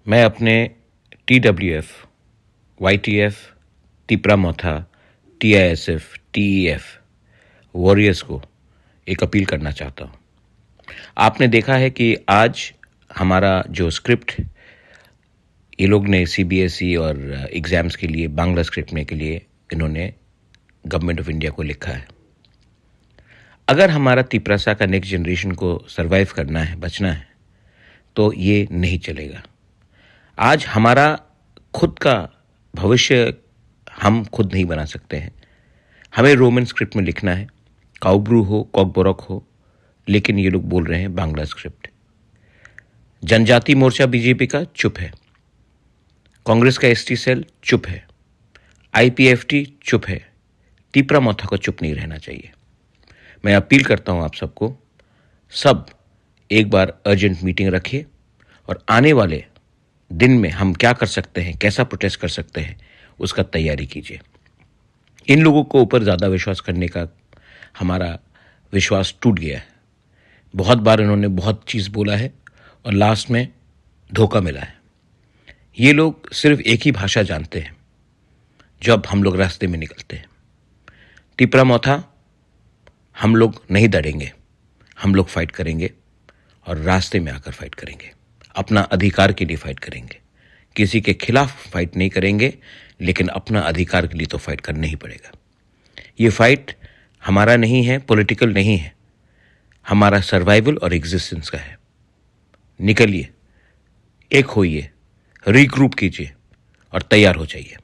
मैं अपने TWF, YTF, Tipra मोथा, TISF, TEF warriors को एक अपील करना चाहता हूँ। आपने देखा है कि आज हमारा जो स्क्रिप्ट ये लोग ने CBSE और एग्ज़ाम्स के लिए बांग्ला स्क्रिप्ट में के लिए इन्होंने गवर्नमेंट ऑफ इंडिया को लिखा है। अगर हमारा तिपरासा का नेक्स्ट जनरेशन को सरवाइव करना है, बचना है, तो ये नहीं चलेगा। आज हमारा खुद का भविष्य हम खुद नहीं बना सकते हैं। हमें रोमन स्क्रिप्ट में लिखना है, काउब्रू हो, कॉकबोरक हो, लेकिन ये लोग बोल रहे हैं बांग्ला स्क्रिप्ट। जनजाति मोर्चा बीजेपी का चुप है, कांग्रेस का ST सेल चुप है, IPFT चुप है, तिपरा मोथा को चुप नहीं रहना चाहिए। मैं अपील करता हूं आप सबको, सब एक बार अर्जेंट मीटिंग रखिए और आने वाले दिन में हम क्या कर सकते हैं, कैसा प्रोटेस्ट कर सकते हैं, उसका तैयारी कीजिए। इन लोगों को ऊपर ज़्यादा विश्वास करने का हमारा विश्वास टूट गया है। बहुत बार इन्होंने बहुत चीज़ बोला है और लास्ट में धोखा मिला है। ये लोग सिर्फ एक ही भाषा जानते हैं जब हम लोग रास्ते में निकलते हैं। तिपरा मोथा हम लोग नहीं डरेंगे, हम लोग फाइट करेंगे और रास्ते में आकर फाइट करेंगे, अपना अधिकार के लिए फाइट करेंगे। किसी के खिलाफ फाइट नहीं करेंगे, लेकिन अपना अधिकार के लिए तो फाइट करना ही पड़ेगा। ये फाइट हमारा नहीं है, पॉलिटिकल नहीं है, हमारा सर्वाइवल और एग्जिस्टेंस का है। निकलिए, एक होइए, रीग्रुप कीजिए और तैयार हो जाइए।